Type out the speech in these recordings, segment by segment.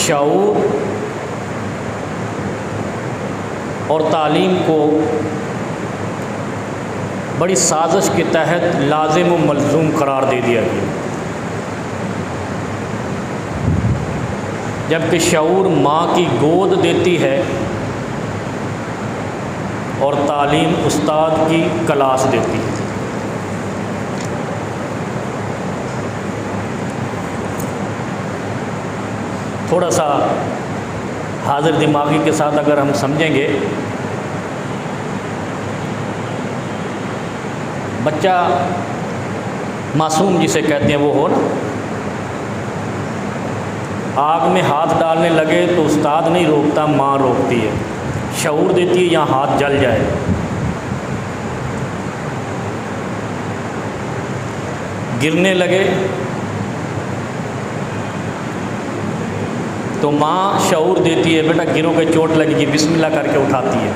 شعور اور تعلیم کو بڑی سازش کے تحت لازم و ملزوم قرار دے دیا گیا، جبکہ شعور ماں کی گود دیتی ہے اور تعلیم استاد کی کلاس دیتی ہے۔ تھوڑا سا حاضر دماغی کے ساتھ اگر ہم سمجھیں گے، بچہ معصوم جسے کہتے ہیں وہ ہو نا، آگ میں ہاتھ ڈالنے لگے تو استاد نہیں روکتا، ماں روکتی ہے، شعور دیتی ہے یہاں ہاتھ جل جائے۔ گرنے لگے تو ماں شعور دیتی ہے، بیٹا گرو کے چوٹ لگے گی، بسم اللہ کر کے اٹھاتی ہے۔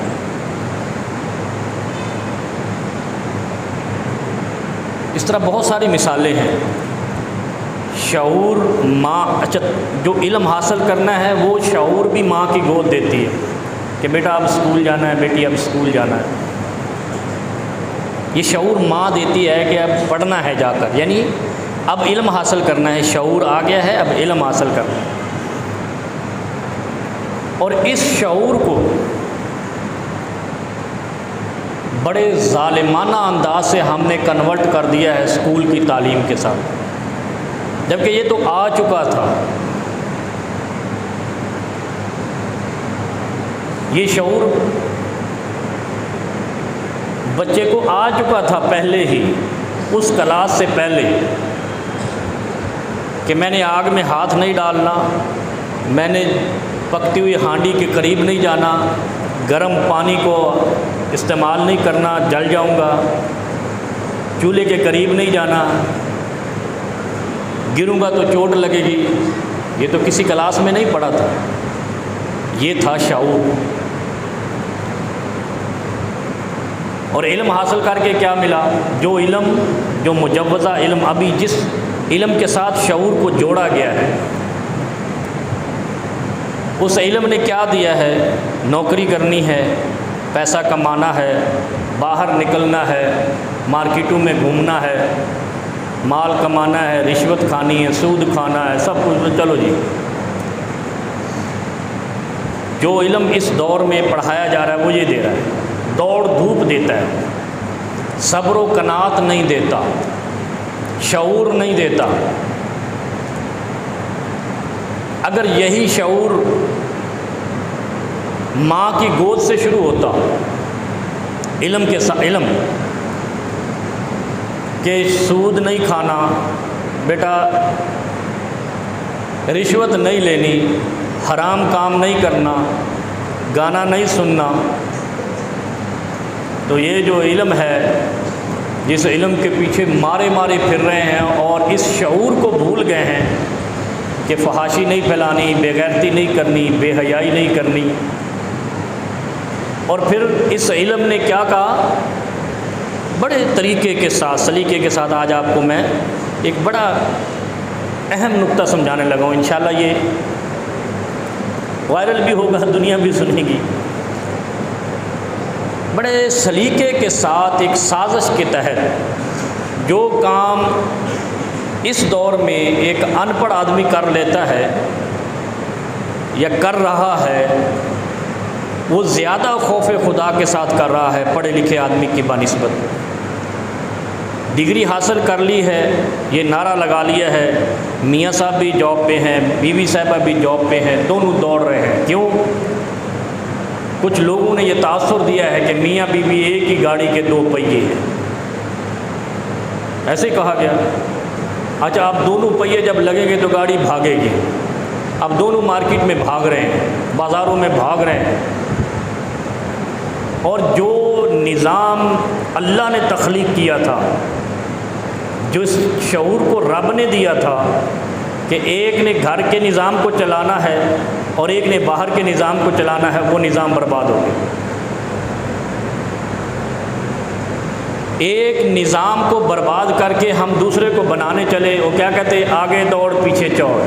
اس طرح بہت ساری مثالیں ہیں۔ شعور ماں، اچھا جو علم حاصل کرنا ہے وہ شعور بھی ماں کی گود دیتی ہے کہ بیٹا اب اسکول جانا ہے، بیٹی اب اسکول جانا ہے۔ یہ شعور ماں دیتی ہے کہ اب پڑھنا ہے جا کر، یعنی اب علم حاصل کرنا ہے، شعور آ گیا ہے، اب علم حاصل کرنا ہے۔ اور اس شعور کو بڑے ظالمانہ انداز سے ہم نے کنورٹ کر دیا ہے اسکول کی تعلیم کے ساتھ، جبکہ یہ تو آ چکا تھا۔ یہ شعور بچے کو آ چکا تھا پہلے ہی، اس کلاس سے پہلے، کہ میں نے آگ میں ہاتھ نہیں ڈالنا، میں نے پکتی ہوئی ہانڈی کے قریب نہیں جانا، گرم پانی کو استعمال نہیں کرنا، جل جاؤں گا، چولہے کے قریب نہیں جانا، گروں گا تو چوٹ لگے گی۔ یہ تو کسی کلاس میں نہیں پڑھا تھا، یہ تھا شعور۔ اور علم حاصل کر کے کیا ملا؟ جو علم، جو مجوزہ علم، ابھی جس علم کے ساتھ شعور کو جوڑا گیا ہے، اس علم نے کیا دیا ہے؟ نوکری کرنی ہے، پیسہ کمانا ہے، باہر نکلنا ہے، مارکیٹوں میں گھومنا ہے، مال کمانا ہے، رشوت کھانی ہے، سود کھانا ہے، سب کچھ۔ چلو جی، جو علم اس دور میں پڑھایا جا رہا ہے وہ یہ دے رہا ہے، دوڑ دھوپ دیتا ہے، صبر و قناعت نہیں دیتا، شعور نہیں دیتا۔ اگر یہی شعور ماں کی گود سے شروع ہوتا، علم کے ساتھ، علم کہ سود نہیں کھانا، بیٹا رشوت نہیں لینی، حرام کام نہیں کرنا، گانا نہیں سننا، تو یہ جو علم ہے، جس علم کے پیچھے مارے مارے پھر رہے ہیں اور اس شعور کو بھول گئے ہیں کہ فحاشی نہیں پھیلانی، بے غیرتی نہیں کرنی، بے حیائی نہیں کرنی۔ اور پھر اس علم نے کیا کہا؟ بڑے طریقے کے ساتھ، سلیقے کے ساتھ آج آپ کو میں ایک بڑا اہم نقطہ سمجھانے لگا ہوں، انشاءاللہ یہ وائرل بھی ہوگا، دنیا بھی سنے گی۔ بڑے سلیقے کے ساتھ ایک سازش کے تحت جو کام اس دور میں ایک ان پڑھ آدمی کر لیتا ہے یا کر رہا ہے، وہ زیادہ خوف خدا کے ساتھ کر رہا ہے پڑھے لکھے آدمی کی بنسبت۔ ڈگری حاصل کر لی ہے، یہ نعرہ لگا لیا ہے، میاں صاحب بھی جاب پہ ہیں، بیوی صاحبہ بھی جاب پہ ہیں، دونوں دوڑ رہے ہیں۔ کیوں؟ کچھ لوگوں نے یہ تاثر دیا ہے کہ میاں بیوی ایک ہی گاڑی کے دو پہیے ہیں، ایسے ہی کہا گیا۔ اچھا، اب دونوں پہیے جب لگیں گے تو گاڑی بھاگے گی۔ اب دونوں مارکیٹ میں بھاگ رہے ہیں، بازاروں میں بھاگ رہے ہیں، اور جو نظام اللہ نے تخلیق کیا تھا، جو اس شعور کو رب نے دیا تھا کہ ایک نے گھر کے نظام کو چلانا ہے اور ایک نے باہر کے نظام کو چلانا ہے، وہ نظام برباد ہو گیا۔ ایک نظام کو برباد کر کے ہم دوسرے کو بنانے چلے، وہ کیا کہتے ہیں؟ آگے دوڑ پیچھے چوڑ۔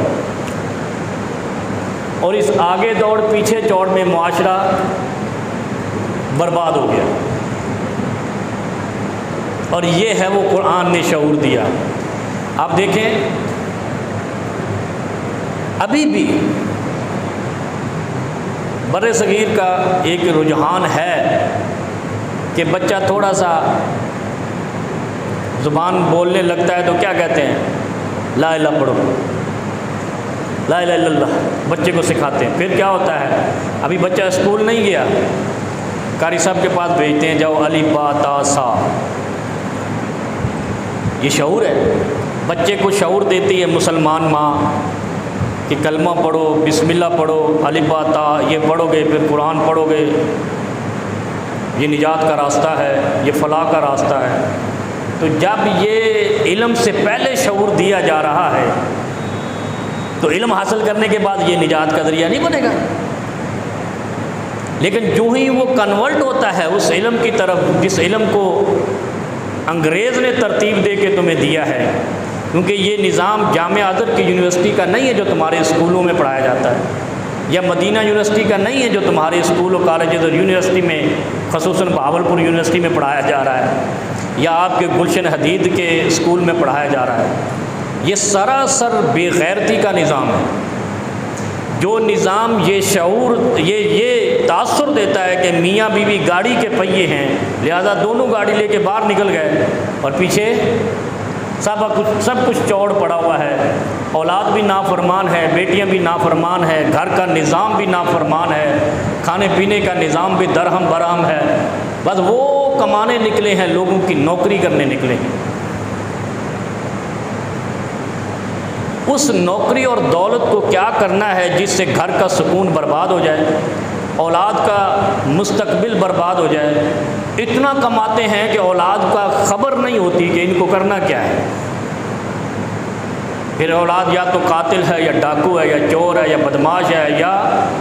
اور اس آگے دوڑ پیچھے چوڑ میں معاشرہ برباد ہو گیا۔ اور یہ ہے وہ قرآن نے شعور دیا۔ آپ دیکھیں ابھی بھی بر صغیر کا ایک رجحان ہے کہ بچہ تھوڑا سا زبان بولنے لگتا ہے تو کیا کہتے ہیں؟ لا الہ پڑھو، لا الہ الا اللہ بچے کو سکھاتے ہیں۔ پھر کیا ہوتا ہے؟ ابھی بچہ اسکول نہیں گیا، قاری صاحب کے پاس بھیجتے ہیں، جاؤ الف با تا سا۔ یہ شعور ہے، بچے کو شعور دیتی ہے مسلمان ماں کہ کلمہ پڑھو، بسم اللہ پڑھو، الف با تا یہ پڑھو گے، پھر قرآن پڑھو گے، یہ نجات کا راستہ ہے، یہ فلاح کا راستہ ہے۔ تو جب یہ علم سے پہلے شعور دیا جا رہا ہے تو علم حاصل کرنے کے بعد یہ نجات کا ذریعہ نہیں بنے گا۔ لیکن جو ہی وہ کنورٹ ہوتا ہے اس علم کی طرف جس علم کو انگریز نے ترتیب دے کے تمہیں دیا ہے، کیونکہ یہ نظام جامعہ ازہر کی یونیورسٹی کا نہیں ہے جو تمہارے اسکولوں میں پڑھایا جاتا ہے، یا مدینہ یونیورسٹی کا نہیں ہے جو تمہارے اسکول و کالجز اور یونیورسٹی میں خصوصاً بہاولپور یونیورسٹی میں پڑھایا جا رہا ہے، یا آپ کے گلشن حدید کے اسکول میں پڑھایا جا رہا ہے۔ یہ سراسر بے غیرتی کا نظام ہے۔ جو نظام یہ شعور یہ تاثر دیتا ہے کہ میاں بیوی گاڑی کے پہیے ہیں، لہذا دونوں گاڑی لے کے باہر نکل گئے اور پیچھے سب کچھ چوڑ پڑا ہوا ہے، اولاد بھی نافرمان ہے، بیٹیاں بھی نافرمان ہے، گھر کا نظام بھی نافرمان ہے، کھانے پینے کا نظام بھی درہم برہم ہے، بس وہ کمانے نکلے ہیں، لوگوں کی نوکری کرنے نکلے ہیں۔ اس نوکری اور دولت کو کیا کرنا ہے جس سے گھر کا سکون برباد ہو جائے، اولاد کا مستقبل برباد ہو جائے۔ اتنا کماتے ہیں کہ اولاد کا خبر نہیں ہوتی کہ ان کو کرنا کیا ہے۔ پھر اولاد یا تو قاتل ہے یا ڈاکو ہے یا چور ہے یا بدماش ہے یا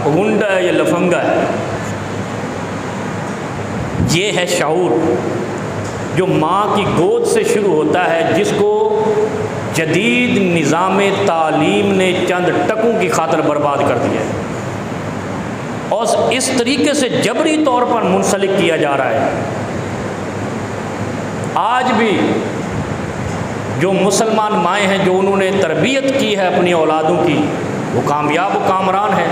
غنڈہ ہے یا لفنگا ہے۔ یہ ہے شعور جو ماں کی گود سے شروع ہوتا ہے، جس کو جدید نظام تعلیم نے چند ٹکوں کی خاطر برباد کر دیا ہے اور اس طریقے سے جبری طور پر منسلک کیا جا رہا ہے۔ آج بھی جو مسلمان مائیں ہیں جو انہوں نے تربیت کی ہے اپنی اولادوں کی، وہ کامیاب و کامران ہیں،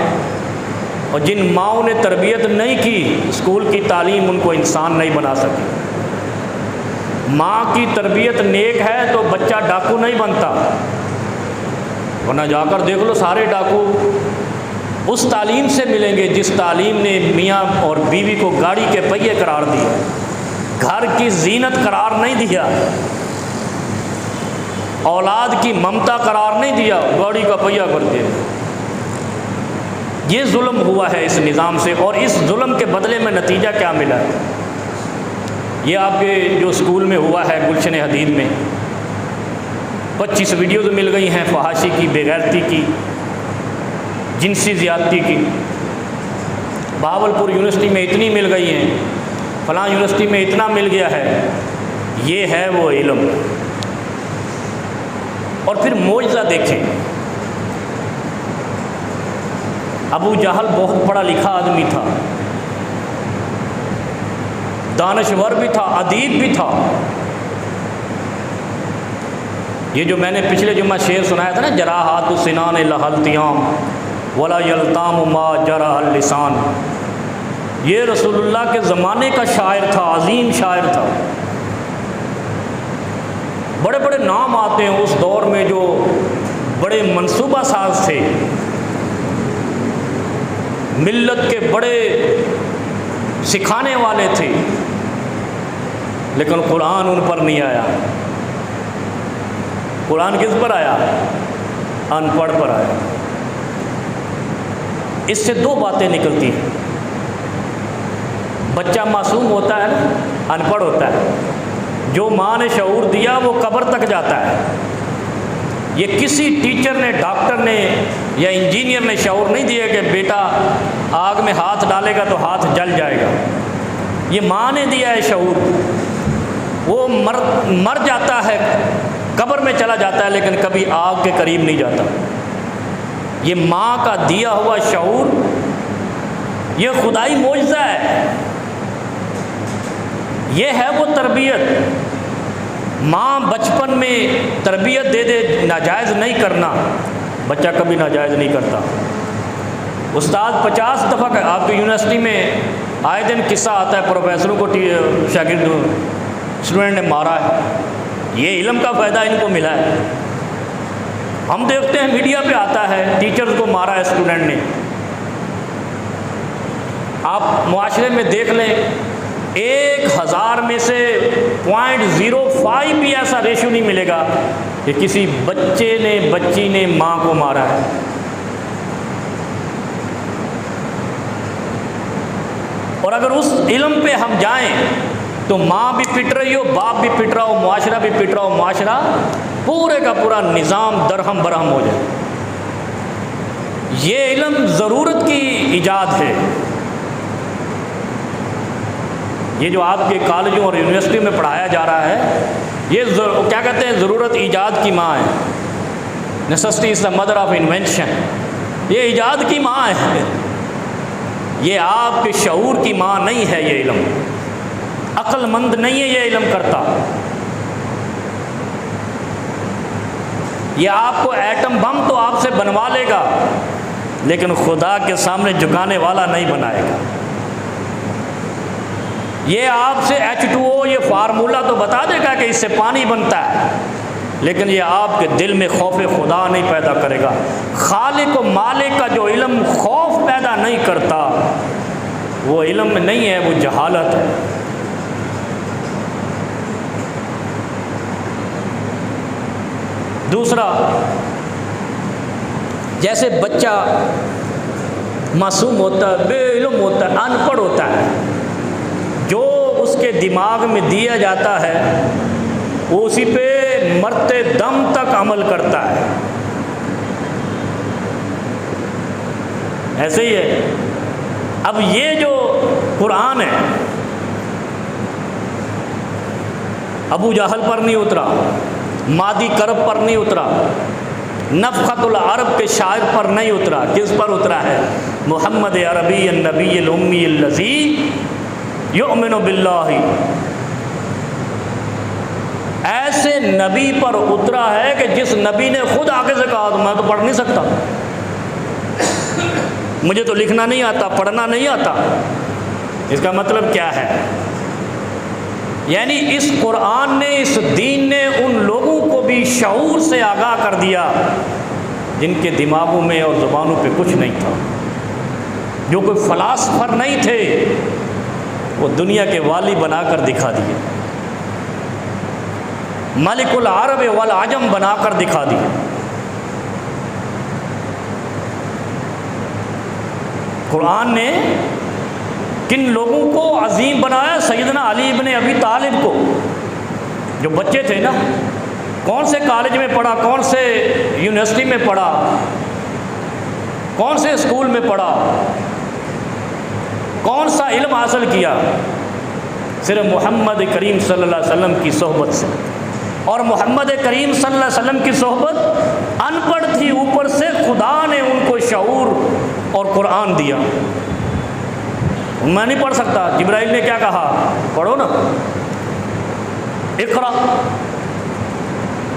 اور جن ماؤں نے تربیت نہیں کی، اسکول کی تعلیم ان کو انسان نہیں بنا سکی۔ ماں کی تربیت نیک ہے تو بچہ ڈاکو نہیں بنتا، ورنہ جا کر دیکھ لو سارے ڈاکو اس تعلیم سے ملیں گے جس تعلیم نے میاں اور بیوی کو گاڑی کے پہیے قرار دیا، گھر کی زینت قرار نہیں دیا، اولاد کی ممتا قرار نہیں دیا، گاڑی کا پہیہ کر دیا۔ یہ ظلم ہوا ہے اس نظام سے، اور اس ظلم کے بدلے میں نتیجہ کیا ملا؟ یہ آپ کے جو اسکول میں ہوا ہے گلشن حدید میں 25 ویڈیوز مل گئی ہیں فحاشی کی، بے غیرتی کی، جنسی زیادتی کی۔ بہاولپور یونیورسٹی میں اتنی مل گئی ہیں، فلاں یونیورسٹی میں اتنا مل گیا ہے۔ یہ ہے وہ علم۔ اور پھر معجزہ دیکھیں، ابو جہل بہت پڑھا لکھا آدمی تھا، دانشور بھی تھا، ادیب بھی تھا۔ یہ جو میں نے پچھلے جمعہ شعر سنایا تھا نا، جراحات السنان لها التیام ولا یلتام ما جرح اللسان، یہ رسول اللہ کے زمانے کا شاعر تھا، عظیم شاعر تھا۔ بڑے بڑے نام آتے ہیں اس دور میں جو بڑے منصوبہ ساز تھے، ملت کے بڑے سکھانے والے تھے، لیکن قرآن ان پر نہیں آیا۔ قرآن کس پر آیا؟ ان پڑھ پر آیا۔ اس سے دو باتیں نکلتی ہیں۔ بچہ معصوم ہوتا ہے نا، ان پڑھ ہوتا ہے، جو ماں نے شعور دیا وہ قبر تک جاتا ہے۔ یہ کسی ٹیچر نے، ڈاکٹر نے یا انجینئر نے شعور نہیں دیا کہ بیٹا آگ میں ہاتھ ڈالے گا تو ہاتھ جل جائے گا۔ یہ ماں نے دیا ہے شعور۔ وہ مر جاتا ہے، قبر میں چلا جاتا ہے، لیکن کبھی آگ کے قریب نہیں جاتا۔ یہ ماں کا دیا ہوا شعور، یہ خدائی معجزہ ہے، یہ ہے وہ تربیت۔ ماں بچپن میں تربیت دے دے، ناجائز نہیں کرنا، بچہ کبھی ناجائز نہیں کرتا۔ استاد 50 دفعہ آپ کی یونیورسٹی میں آئے دن قصہ آتا ہے، پروفیسروں کو شاگرد اسٹوڈنٹ نے مارا ہے، یہ علم کا فائدہ ان کو ملا ہے۔ ہم دیکھتے ہیں میڈیا پہ آتا ہے ٹیچرز کو مارا ہے اسٹوڈنٹ نے۔ آپ معاشرے میں دیکھ لیں، 1000 میں سے 0.05 بھی ایسا ریشو نہیں ملے گا کہ کسی بچی نے ماں کو مارا ہے۔ اور اگر اس علم پہ ہم جائیں تو ماں بھی پٹ رہی ہو، باپ بھی پٹ رہا ہو، معاشرہ بھی پٹ رہا ہو، معاشرہ پورے کا پورا نظام درہم برہم ہو جائے۔ یہ علم ضرورت کی ایجاد ہے۔ یہ جو آپ کے کالجوں اور یونیورسٹی میں پڑھایا جا رہا ہے، یہ کیا کہتے ہیں، ضرورت ایجاد کی ماں ہے۔ Necessity is the mother of invention. یہ ایجاد کی ماں ہے، یہ آپ کے شعور کی ماں نہیں ہے۔ یہ علم عقل مند نہیں ہے، یہ علم کرتا۔ یہ آپ کو ایٹم بم تو آپ سے بنوا لے گا، لیکن خدا کے سامنے جھکانے والا نہیں بنائے گا۔ یہ آپ سے H2O یہ فارمولہ تو بتا دے گا کہ اس سے پانی بنتا ہے، لیکن یہ آپ کے دل میں خوف خدا نہیں پیدا کرے گا۔ خالق و مالک کا جو علم خوف پیدا نہیں کرتا، وہ علم نہیں ہے، وہ جہالت ہے۔ دوسرا، جیسے بچہ معصوم ہوتا ہے، بے علم ہوتا ہے، ان پڑھ ہوتا ہے، جو اس کے دماغ میں دیا جاتا ہے وہ اسی پہ مرتے دم تک عمل کرتا ہے۔ ایسے ہی ہے۔ اب یہ جو قرآن ہے ابو جہل پر نہیں اترا، مادی کرب پر نہیں اترا، نفخت العرب کے شاعر پر نہیں اترا، کس پر اترا ہے؟ محمد عربی النبی الامی الذی یؤمن باللہ۔ ایسے نبی پر اترا ہے کہ جس نبی نے خود آگے سے کہا تو میں تو پڑھ نہیں سکتا، مجھے تو لکھنا نہیں آتا، پڑھنا نہیں آتا۔ اس کا مطلب کیا ہے؟ یعنی اس قرآن نے، اس دین نے ان لوگوں کو بھی شعور سے آگاہ کر دیا جن کے دماغوں میں اور زبانوں پہ کچھ نہیں تھا، جو کوئی فلاسفر نہیں تھے، وہ دنیا کے والی بنا کر دکھا دیے، ملک العرب والعجم بنا کر دکھا دیے۔ قرآن نے کن لوگوں کو عظیم بنایا؟ سیدنا علی ابن ابی طالب کو، جو بچے تھے نا، کون سے کالج میں پڑھا، کون سے یونیورسٹی میں پڑھا، کون سے اسکول میں پڑھا، کون سا علم حاصل کیا؟ صرف محمد کریم صلی اللہ علیہ وسلم کی صحبت سے۔ اور محمد کریم صلی اللہ علیہ وسلم کی صحبت ان پڑھ تھی، اوپر سے خدا نے ان کو شعور اور قرآن دیا۔ میں نہیں پڑھ سکتا، جبرائیل نے کیا کہا؟ پڑھو نا، اقرا،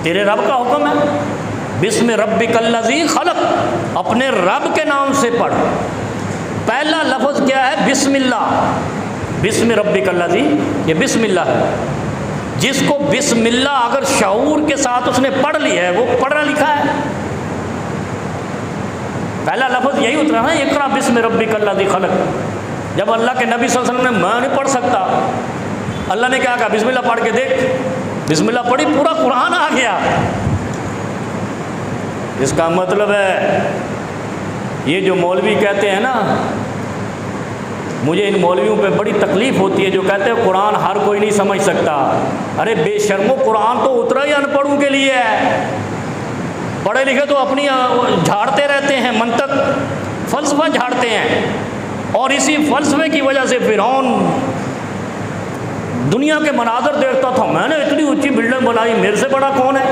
تیرے رب کا حکم ہے، بسم ربک الذی خلق، اپنے رب کے نام سے پڑھ۔ پہلا لفظ کیا ہے؟ بسم اللہ، بسم ربک الذی، یہ بسم اللہ ہے۔ جس کو بسم اللہ اگر شعور کے ساتھ اس نے پڑھ لی ہے، وہ پڑھنا لکھا ہے۔ پہلا لفظ یہی اترا نا، اقرا بسم ربک الذی خلق۔ جب اللہ کے نبی صلی اللہ علیہ وسلم نے میں نہیں پڑھ سکتا، اللہ نے کیا کہا؟ بسم اللہ پڑھ کے دیکھ۔ بسم اللہ پڑھی، پورا قرآن آ گیا۔ اس کا مطلب ہے یہ جو مولوی کہتے ہیں نا، مجھے ان مولویوں پہ بڑی تکلیف ہوتی ہے جو کہتے ہیں قرآن ہر کوئی نہیں سمجھ سکتا۔ ارے بے شرمو، قرآن تو اترا ہی ان پڑھوں کے لیے ہے۔ پڑھے لکھے تو اپنی جھاڑتے رہتے ہیں، منطق فلسفہ جھاڑتے ہیں، اور اسی فلسفے کی وجہ سے فرعون دنیا کے مناظر دیکھتا تھا، میں نے اتنی اونچی بلڈنگ بنائی، میرے سے بڑا کون ہے؟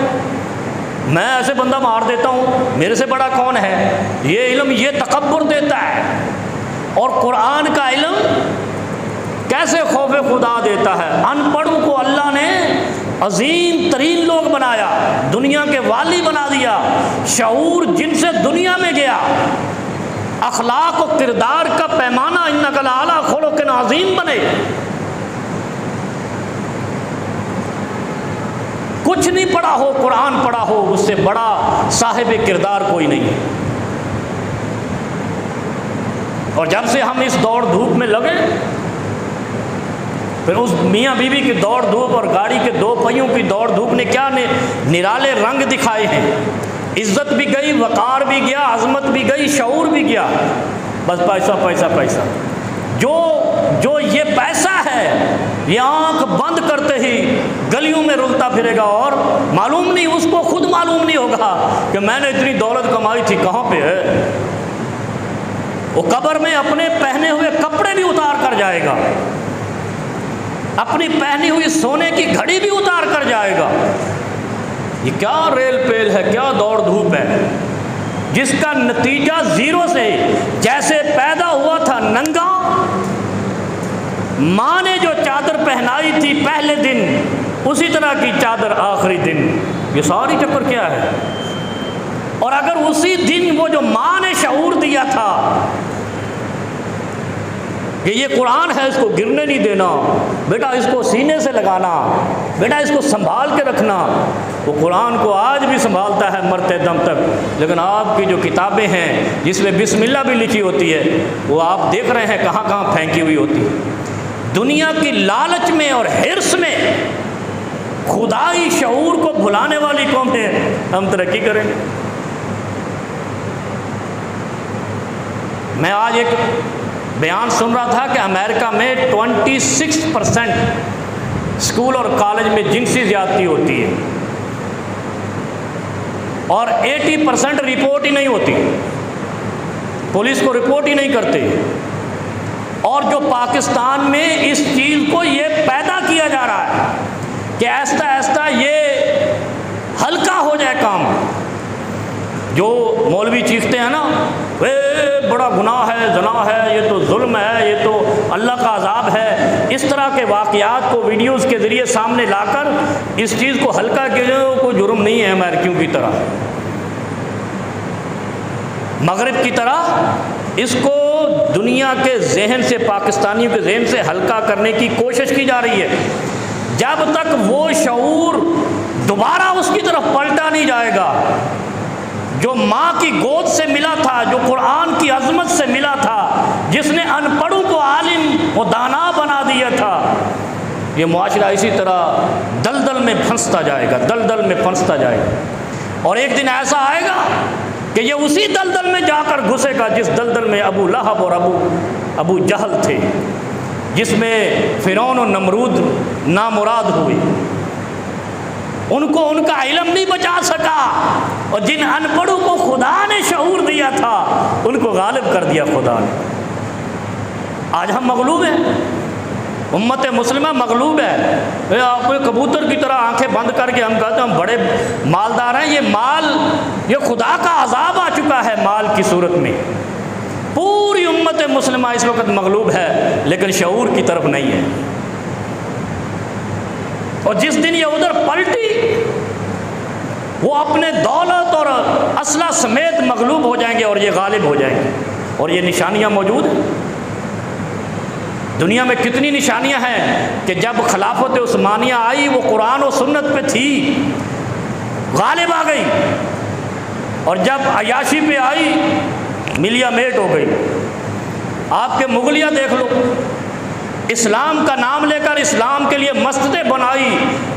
میں ایسے بندہ مار دیتا ہوں، میرے سے بڑا کون ہے۔ یہ علم یہ تکبر دیتا ہے، اور قرآن کا علم کیسے خوف خدا دیتا ہے۔ ان پڑھوں کو اللہ نے عظیم ترین لوگ بنایا، دنیا کے والی بنا دیا، شعور جن سے دنیا میں گیا، اخلاق و کردار کا پیمانہ انک لعلی خلق عظیم بنے۔ کچھ نہیں پڑھا ہو، قرآن پڑھا ہو، اس سے بڑا صاحب کردار کوئی نہیں ہے۔ اور جب سے ہم اس دوڑ دھوپ میں لگے، پھر اس میاں بیوی کی دوڑ دھوپ اور گاڑی کے دو پہیوں کی دوڑ دھوپ نے کیا نرالے رنگ دکھائے ہیں۔ عزت بھی گئی، وقار بھی گیا، عظمت بھی گئی، شعور بھی گیا، بس پیسہ پیسہ پیسہ۔ جو یہ پیسہ ہے، یہ آنکھ بند کرتے ہی گلیوں میں رلتا پھرے گا، اور معلوم نہیں، اس کو خود معلوم نہیں ہوگا کہ میں نے اتنی دولت کمائی تھی کہاں پہ ہے۔ وہ قبر میں اپنے پہنے ہوئے کپڑے بھی اتار کر جائے گا، اپنی پہنی ہوئی سونے کی گھڑی بھی اتار کر جائے گا۔ یہ کیا ریل پیل ہے، کیا دوڑ دھوپ ہے، جس کا نتیجہ زیرو سے، جیسے پیدا ہوا تھا ننگا، ماں نے جو چادر پہنائی تھی پہلے دن، اسی طرح کی چادر آخری دن۔ یہ ساری چکر کیا ہے؟ اور اگر اسی دن وہ جو ماں نے شعور دیا تھا کہ یہ قرآن ہے، اس کو گرنے نہیں دینا، بیٹا اس کو سینے سے لگانا، بیٹا اس کو سنبھال کے رکھنا، وہ قرآن کو آج بھی سنبھالتا ہے مرتے دم تک۔ لیکن آپ کی جو کتابیں ہیں جس میں بسم اللہ بھی لکھی ہوتی ہے، وہ آپ دیکھ رہے ہیں کہاں کہاں پھینکی ہوئی ہوتی ہے۔ دنیا کی لالچ میں اور حرص میں خدائی شعور کو بھلانے والی قوم ہے، ہم ترقی کریں گے؟ میں آج ایک بیان سن رہا تھا کہ امریکہ میں 26% اسکول اور کالج میں جنسی زیادتی ہوتی ہے، اور 80% رپورٹ ہی نہیں ہوتی، پولیس کو رپورٹ ہی نہیں کرتے۔ اور جو پاکستان میں اس چیز کو یہ پیدا کیا جا رہا ہے کہ ایسا ایسا یہ ہلکا ہو جائے کام۔ جو مولوی چیختے ہیں نا، بڑا گناہ ہے، زنا ہے، یہ تو ظلم ہے، یہ تو اللہ کا عذاب ہے، اس طرح کے واقعات کو ویڈیوز کے ذریعے سامنے لا کر اس چیز کو ہلکا کیا، کوئی جرم نہیں ہے امریکیوں کی طرح، مغرب کی طرح۔ اس کو دنیا کے ذہن سے، پاکستانیوں کے ذہن سے ہلکا کرنے کی کوشش کی جا رہی ہے۔ جب تک وہ شعور دوبارہ اس کی طرف پلٹا نہیں جائے گا جو ماں کی گود سے ملا تھا، جو قرآن کی عظمت سے ملا تھا، جس نے ان پڑھوں کو عالم و دانا بنا دیا تھا، یہ معاشرہ اسی طرح دلدل میں پھنستا جائے گا، دلدل میں پھنستا جائے گا۔ اور ایک دن ایسا آئے گا کہ یہ اسی دلدل میں جا کر گھسے گا جس دلدل میں ابو لہب اور ابو جہل تھے، جس میں فرعون و نمرود نامراد ہوئے۔ ان کو ان کا علم نہیں بچا سکا، اور جن ان پڑھوں کو خدا نے شعور دیا تھا ان کو غالب کر دیا خدا نے۔ آج ہم مغلوب ہیں، امت مسلمہ مغلوب ہے۔ آپ کو کبوتر کی طرح آنکھیں بند کر کے ہم کہتے ہیں ہم بڑے مالدار ہیں، یہ مال، یہ خدا کا عذاب آ چکا ہے مال کی صورت میں۔ پوری امت مسلمہ اس وقت مغلوب ہے، لیکن شعور کی طرف نہیں ہے۔ اور جس دن یہ ادھر پلٹی، وہ اپنے دولت اور اسلحہ سمیت مغلوب ہو جائیں گے اور یہ غالب ہو جائیں گے۔ اور یہ نشانیاں موجود ہیں دنیا میں، کتنی نشانیاں ہیں کہ جب خلافت عثمانیہ آئی، وہ قرآن و سنت پہ تھی، غالب آ گئی، اور جب عیاشی پہ آئی ملیا میٹ ہو گئی۔ آپ کے مغلیہ دیکھ لو، اسلام کا نام لے کر اسلام کے لیے مسجدیں بنائی،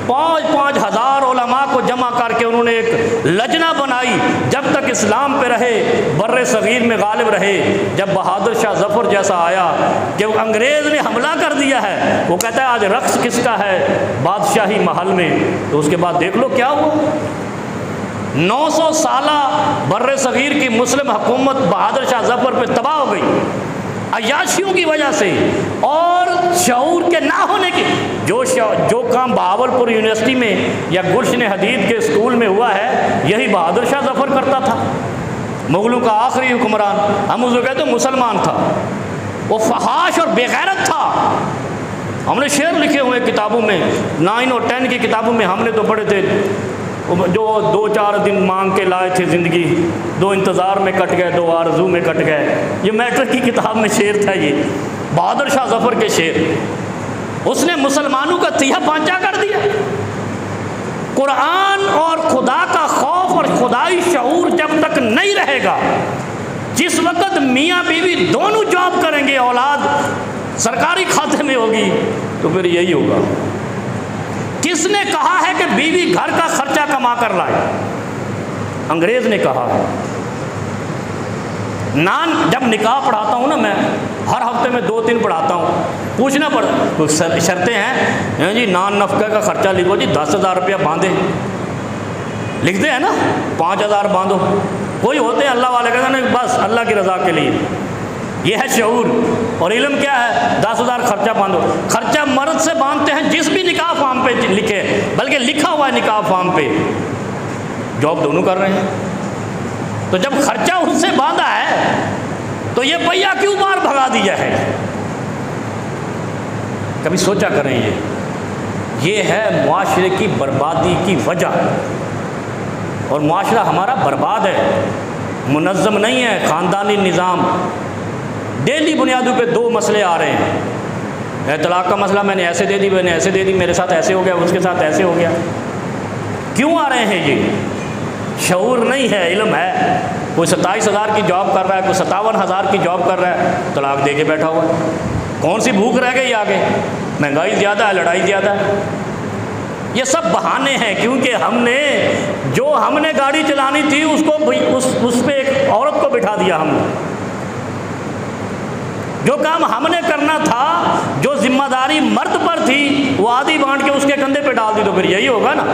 5,000 5,000 علماء کو جمع کر کے انہوں نے ایک لجنہ بنائی، جب تک اسلام پہ رہے، بر صغیر میں غالب رہے۔ جب بہادر شاہ ظفر جیسا آیا کہ انگریز نے حملہ کر دیا ہے، وہ کہتا ہے آج رقص کس کا ہے بادشاہی محل میں، تو اس کے بعد دیکھ لو کیا ہوا۔ 900 سالہ بر صغیر کی مسلم حکومت بہادر شاہ ظفر پہ تباہ ہو گئی۔ عیاشیوں کی وجہ سے اور شعور کے نہ ہونے کی جو کام بہاولپور یونیورسٹی میں یا گلشن حدید کے اسکول میں ہوا ہے، یہی بہادر شاہ ظفر کرتا تھا، مغلوں کا آخری حکمران، ہم اسے کہتے ہیں مسلمان تھا، وہ فحاش اور بے غیرت تھا۔ ہم نے شعر لکھے ہوئے کتابوں میں، 9 اور 10 کی کتابوں میں ہم نے تو پڑھے تھے، جو 2-4 دن مانگ کے لائے تھے زندگی، 2 انتظار میں کٹ گئے، 2 آرزو میں کٹ گئے۔ یہ میٹرک کی کتاب میں شعر تھا، یہ بہادر شاہ ظفر کے شعر۔ اس نے مسلمانوں کا تیہ پانچا کر دیا۔ قرآن اور خدا کا خوف اور خدائی شعور جب تک نہیں رہے گا، جس وقت میاں بیوی دونوں جاب کریں گے، اولاد سرکاری کھاتے میں ہوگی، تو پھر یہی ہوگا۔ کس نے کہا ہے کہ بیوی گھر کا خرچہ کما کر لائے؟ انگریز نے کہا ہے۔ جب نکاح پڑھاتا ہوں نا، میں ہر ہفتے میں 2-3 پڑھاتا ہوں، پوچھنا پڑتا، شرطیں ہیں جی، نان نفقہ کا خرچہ لکھو جی، 10,000 روپیہ باندھے، لکھتے ہیں نا، 5,000 باندھو۔ کوئی ہوتے ہیں اللہ والے کہتے ہیں بس اللہ کی رضا کے لیے، یہ ہے شعور۔ اور علم کیا ہے؟ 10,000 خرچہ باندھو۔ خرچہ مرد سے باندھتے ہیں جس بھی نکاح فارم پہ لکھے، بلکہ لکھا ہوا ہے نکاح فارم پہ، جاب دونوں کر رہے ہیں۔ تو جب خرچہ ان سے باندھا ہے تو یہ پہیا کیوں باہر بھگا دیا ہے؟ کبھی سوچا کریں، یہ ہے معاشرے کی بربادی کی وجہ۔ اور معاشرہ ہمارا برباد ہے، منظم نہیں ہے، خاندانی نظام۔ ڈیلی بنیادوں پہ 2 مسئلے آ رہے ہیں، طلاق کا مسئلہ، میں نے ایسے دے دی، میں نے ایسے دے دی، میرے ساتھ ایسے ہو گیا، اس کے ساتھ ایسے ہو گیا۔ کیوں آ رہے ہیں یہ؟ شعور نہیں ہے، علم ہے۔ کوئی 27,000 کی جاب کر رہا ہے، کوئی 57,000 کی جاب کر رہا ہے، طلاق دے کے بیٹھا ہوا ہے۔ کون سی بھوک رہ گئی آگے؟ مہنگائی زیادہ ہے، لڑائی زیادہ ہے۔ یہ سب بہانے ہیں، کیونکہ ہم نے گاڑی چلانی تھی اس پہ ایک عورت کو بٹھا دیا ہم نے۔ جو کام ہم نے کرنا تھا، جو ذمہ داری مرد پر تھی، وہ آدھی بانٹ کے اس کے کندھے پہ ڈال دی، تو پھر یہی ہوگا نا۔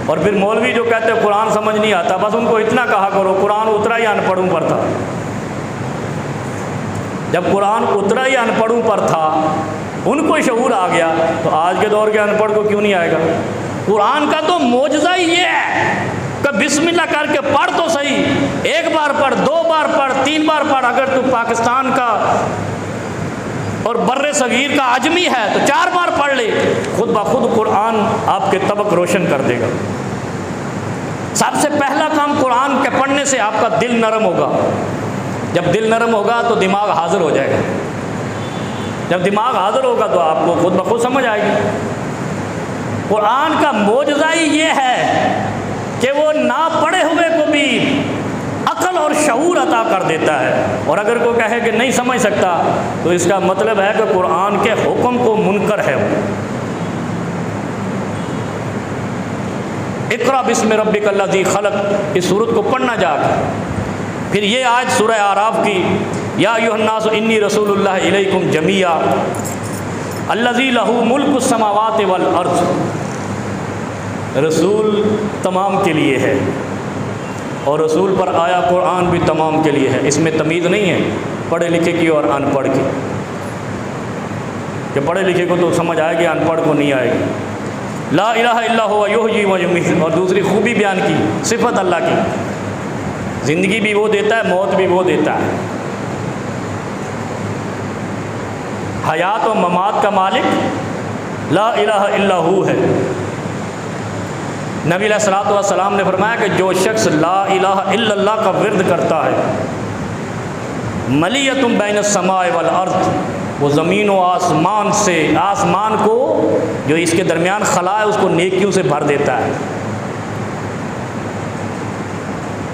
اور پھر مولوی جو کہتے ہیں قرآن سمجھ نہیں آتا، بس ان کو اتنا کہا کرو قرآن اترا ہی ان پڑھوں پر تھا۔ جب قرآن اترا ہی ان پڑھوں پر تھا، ان کو شعور آ گیا، تو آج کے دور کے ان پڑھ کو کیوں نہیں آئے گا؟ قرآن کا تو معجزہ ہی یہ ہے کہ بسم اللہ کر کے پڑھ تو صحیح، 1 بار پڑھ، 2 بار پڑھ، 3 بار پڑھ۔ اگر تو پاکستان کا اور بر صغیر کا عجمی ہے تو 4 بار پڑھ لے، خود بخود قرآن آپ کے طبق روشن کر دے گا۔ سب سے پہلا کام قرآن کے پڑھنے سے آپ کا دل نرم ہوگا۔ جب دل نرم ہوگا تو دماغ حاضر ہو جائے گا۔ جب دماغ حاضر ہوگا تو آپ کو خود بخود سمجھ آئے گی۔ قرآن کا معجزہ ہی یہ ہے کہ وہ نہ پڑھے ہوئے کو بھی عقل اور شعور عطا کر دیتا ہے۔ اور اگر کوئی کہے کہ نہیں سمجھ سکتا، تو اس کا مطلب ہے کہ قرآن کے حکم کو منکر ہے۔ اقرا بسم ربک الذی خلق، اس سورت کو پڑھنا جا کے۔ پھر یہ آیت سورہ اعراف کی، یا ایھا الناس انی رسول اللہ الیکم جمیعا الذی لہ ملک السماوات والارض۔ رسول تمام کے لیے ہے، اور رسول پر آیا قرآن بھی تمام کے لیے ہے۔ اس میں تمیز نہیں ہے پڑھے لکھے کی اور ان پڑھ کی، کہ پڑھے لکھے کو تو سمجھ آئے گی، ان پڑھ کو نہیں آئے گی۔ لا الہ الا ہوا یحیی و یمیت، اور دوسری خوبی بیان کی، صفت اللہ کی، زندگی بھی وہ دیتا ہے، موت بھی وہ دیتا ہے۔ حیات و ممات کا مالک لا الہ الا ہو ہے۔ نبی علیہ الصلوۃ والسلام نے فرمایا کہ جو شخص لا الہ الا اللہ کا ورد کرتا ہے، ملیۃ بین السماء والارض، وہ زمین و آسمان سے، آسمان کو جو اس کے درمیان خلا ہے اس کو نیکیوں سے بھر دیتا ہے۔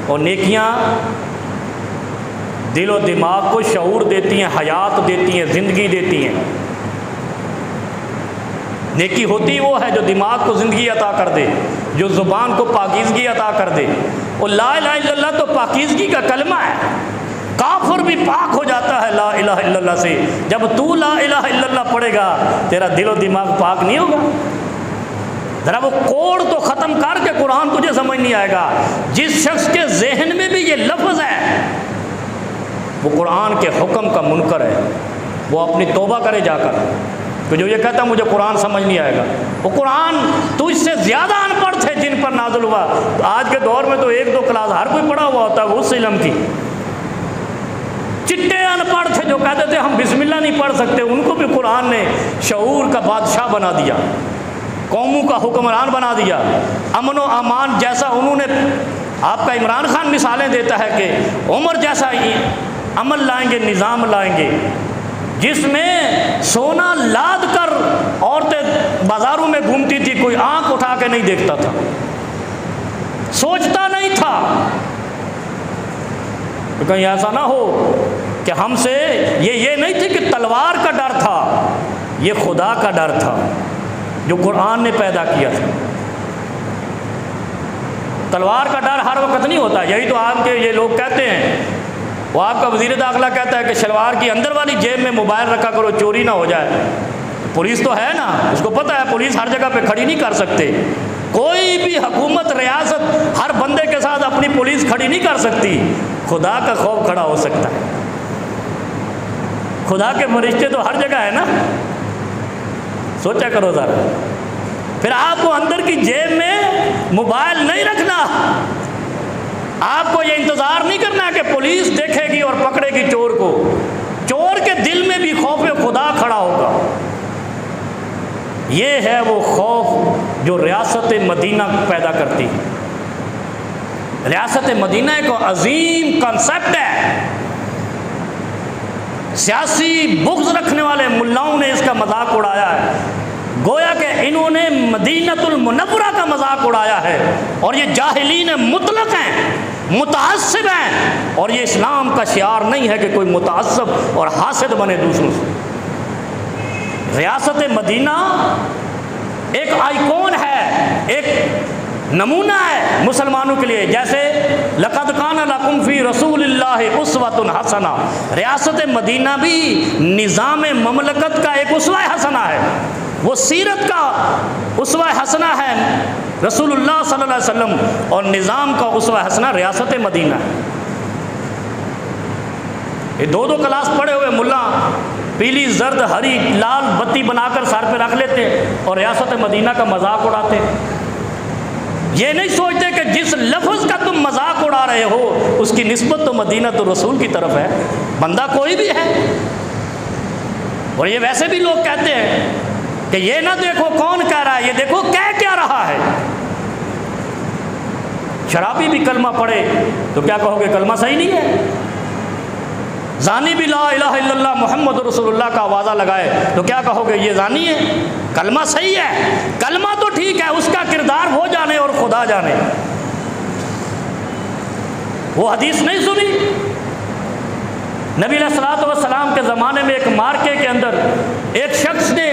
اور نیکیاں دل و دماغ کو شعور دیتی ہیں، حیات دیتی ہیں، زندگی دیتی ہیں۔ نیکی ہوتی وہ ہے جو دماغ کو زندگی عطا کر دے، جو زبان کو پاکیزگی عطا کر دے۔ اور لا الہ الا اللہ تو پاکیزگی کا کلمہ ہے۔ کافر بھی پاک ہو جاتا ہے لا الہ الا اللہ سے۔ جب تو لا الہ الا اللہ پڑھے گا، تیرا دل و دماغ پاک نہیں ہوگا؟ ذرا وہ کوڑ تو ختم کر کے قرآن تجھے سمجھ نہیں آئے گا۔ جس شخص کے ذہن میں بھی یہ لفظ ہے وہ قرآن کے حکم کا منکر ہے، وہ اپنی توبہ کرے جا کر، کہ جو یہ کہتا ہے مجھے قرآن سمجھ نہیں آئے گا۔ وہ قرآن تو اس سے زیادہ ان پڑھ تھے جن پر نازل ہوا۔ آج کے دور میں تو 1-2 کلاس ہر کوئی پڑھا ہوا ہوتا ہے اس علم کی۔ چٹے ان پڑھ تھے جو کہتے تھے ہم بسم اللہ نہیں پڑھ سکتے، ان کو بھی قرآن نے شعور کا بادشاہ بنا دیا، قوموں کا حکمران بنا دیا۔ امن و امان جیسا انہوں نے، آپ کا عمران خان مثالیں دیتا ہے کہ عمر جیسا عمل لائیں گے، نظام لائیں گے، جس میں سونا لاد کر عورتیں بازاروں میں گھومتی تھی، کوئی آنکھ اٹھا کے نہیں دیکھتا تھا، سوچتا نہیں تھا کہ کہیں ایسا نہ ہو کہ ہم سے یہ نہیں تھی کہ تلوار کا ڈر تھا، یہ خدا کا ڈر تھا جو قرآن نے پیدا کیا تھا۔ تلوار کا ڈر ہر وقت نہیں ہوتا، یہی تو آپ کے یہ لوگ کہتے ہیں، وہ آپ کا وزیر داخلہ کہتا ہے کہ شلوار کی اندر والی جیب میں موبائل رکھا کرو چوری نہ ہو جائے۔ پولیس تو ہے نا، اس کو پتہ ہے پولیس ہر جگہ پہ کھڑی نہیں کر سکتے، کوئی بھی حکومت ریاست ہر بندے کے ساتھ اپنی پولیس کھڑی نہیں کر سکتی، خدا کا خوف کھڑا ہو سکتا ہے۔ خدا کے فرشتے تو ہر جگہ ہے نا، سوچا کرو ذرا۔ پھر آپ کو اندر کی جیب میں موبائل نہیں رکھنا، آپ کو یہ انتظار نہیں کرنا کہ پولیس دیکھے گی اور پکڑے گی چور کو، چور کے دل میں بھی خوف خدا کھڑا ہوگا۔ یہ ہے وہ خوف جو ریاست مدینہ پیدا کرتی ہے۔ ریاست مدینہ ایک عظیم کنسپٹ ہے، سیاسی بغض رکھنے والے ملاؤں نے اس کا مذاق اڑایا ہے، گویا کہ انہوں نے مدینۃ المنورہ کا مذاق اڑایا ہے، اور یہ جاہلین مطلق ہیں، متعصب ہیں، اور یہ اسلام کا شعار نہیں ہے کہ کوئی متعصب اور حاسد بنے دوسروں سے۔ ریاست مدینہ ایک آئیکن ہے، ایک نمونہ ہے مسلمانوں کے لیے، جیسے لقد کان لکم فی رسول اللہ اسوۃ حسنہ، ریاست مدینہ بھی نظام مملکت کا ایک اسوہ حسنہ ہے، وہ سیرت کا اسوہ حسنہ ہے رسول اللہ صلی اللہ علیہ وسلم، اور نظام کا اسوہ حسنہ ریاست مدینہ ہے۔ یہ 2 کلاس پڑھے ہوئے ملا پیلی زرد ہری لال بتی بنا کر سر پہ رکھ لیتے اور ریاست مدینہ کا مذاق اڑاتے، یہ نہیں سوچتے کہ جس لفظ کا تم مذاق اڑا رہے ہو اس کی نسبت تو مدینہ تو رسول کی طرف ہے، بندہ کوئی بھی ہے۔ اور یہ ویسے بھی لوگ کہتے ہیں کہ یہ نہ دیکھو کون کہہ رہا ہے، یہ دیکھو کہہ کیا رہا ہے۔ شرابی بھی کلمہ پڑھے تو کیا کہو گے کلمہ صحیح نہیں ہے؟ زانی بھی لا الہ الا اللہ محمد رسول اللہ کا آوازہ لگائے تو کیا کہو گے یہ زانی ہے؟ کلمہ صحیح ہے، کلمہ تو ٹھیک ہے، اس کا کردار وہ جانے اور خدا جانے۔ وہ حدیث نہیں سنی؟ نبی علیہ الصلوۃ والسلام کے زمانے میں ایک مارکے کے اندر ایک شخص نے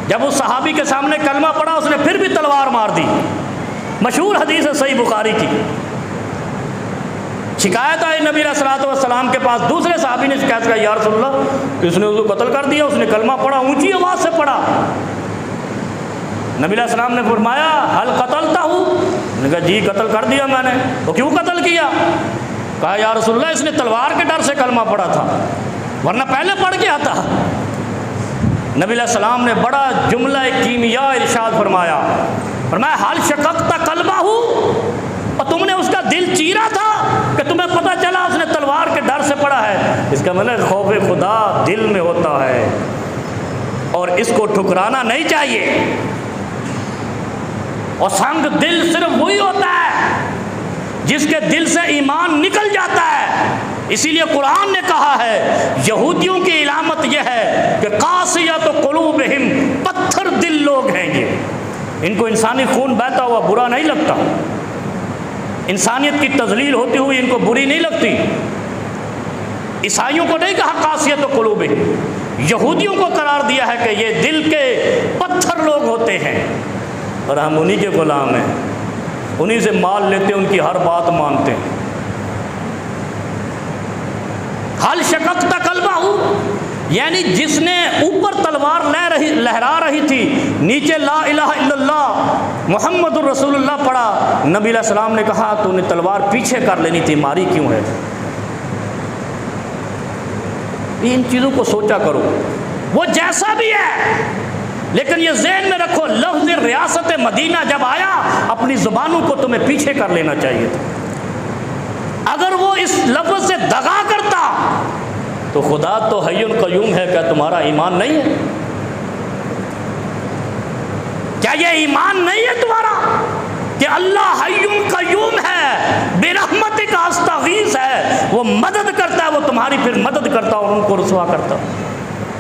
جب اس صحابی کے سامنے کلمہ پڑھا اس نے پھر بھی تلوار مار دی، مشہور حدیث ہے صحیح بخاری کی۔ شکایت آئی نبی علیہ الصلوۃ والسلام کے پاس، دوسرے صحابی نے شکایت کیا یا رسول اللہ اس نے اس کو قتل کر دیا، اس نے کلمہ پڑھا، اونچی آواز سے پڑھا۔ نبی علیہ السلام نے فرمایا حل قتلتا ہوں، نے کہا جی قتل کر دیا میں نے۔ تو کیوں قتل کیا؟ کہا یا رسول اللہ اس نے تلوار کے ڈر سے کلمہ پڑھا تھا ورنہ پہلے پڑھ کے آتا۔ نبی علیہ السلام نے بڑا جملہ کیمیا ارشاد فرمایا حل شققت قلبہ، اور تم نے اس کا دل چیرا تھا کہ تمہیں پتہ چلا اس نے تلوار کے ڈر سے پڑھا ہے۔ اس کا مطلب خوف خدا دل میں ہوتا ہے اور اس کو ٹھکرانا نہیں چاہیے، اور سنگ دل صرف وہی ہوتا ہے جس کے دل سے ایمان نکل جاتا ہے۔ اسی لیے قرآن نے کہا ہے یہودیوں کی علامت یہ ہے کہ قاسیۃ قلوبہم، پتھر دل لوگ ہیں یہ، ان کو انسانی خون بہتا ہوا برا نہیں لگتا، انسانیت کی تذلیل ہوتی ہوئی ان کو بری نہیں لگتی۔ عیسائیوں کو نہیں کہا قاسیۃ قلوبہم، یہودیوں کو قرار دیا ہے کہ یہ دل کے پتھر لوگ ہوتے ہیں، اور ہم انہی کے غلام ہیں، انہی سے مال لیتے ہیں، ان کی ہر بات مانتے ہیں۔ حل شققت قلبہ، یعنی جس نے اوپر تلوار لہرا رہی تھی، نیچے لا الہ الا اللہ محمد الرسول اللہ پڑھا، نبی علیہ السلام نے کہا تو نے تلوار پیچھے کر لینی تھی، ماری کیوں ہے؟ ان چیزوں کو سوچا کرو۔ وہ جیسا بھی ہے، لیکن یہ ذہن میں رکھو، لفظ ریاست مدینہ جب آیا اپنی زبانوں کو تمہیں پیچھے کر لینا چاہیے تھا۔ اگر وہ اس لفظ سے دغا کرتا تو خدا تو حی قیوم ہے، کیا تمہارا ایمان نہیں ہے؟ کیا یہ ایمان نہیں ہے تمہارا کہ اللہ حی قیوم ہے، برحمتک استغیث ہے، وہ مدد کرتا ہے، وہ تمہاری پھر مدد کرتا اور ان کو رسوا کرتا؟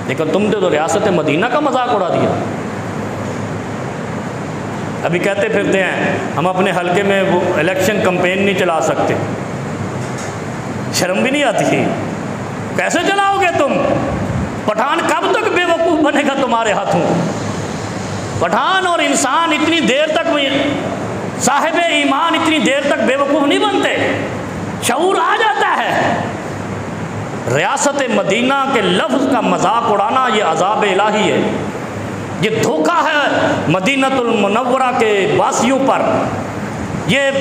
لیکن تم نے تو ریاست مدینہ کا مذاق اڑا دیا۔ ابھی کہتے پھرتے ہیں ہم اپنے حلقے میں وہ الیکشن کمپین نہیں چلا سکتے، شرم بھی نہیں آتی؟ کیسے چلاؤ گے تم؟ پٹھان کب تک بے وقوف بنے گا تمہارے ہاتھوں؟ پٹھان اور انسان اتنی دیر تک، صاحب ایمان اتنی دیر تک بے وقوف نہیں بنتے، شعور آ جاتا ہے۔ ریاست مدینہ کے لفظ کا مذاق اڑانا یہ عذاب الہی ہے، یہ دھوکہ ہے مدینۃ المنورہ کے واسیوں پر، یہ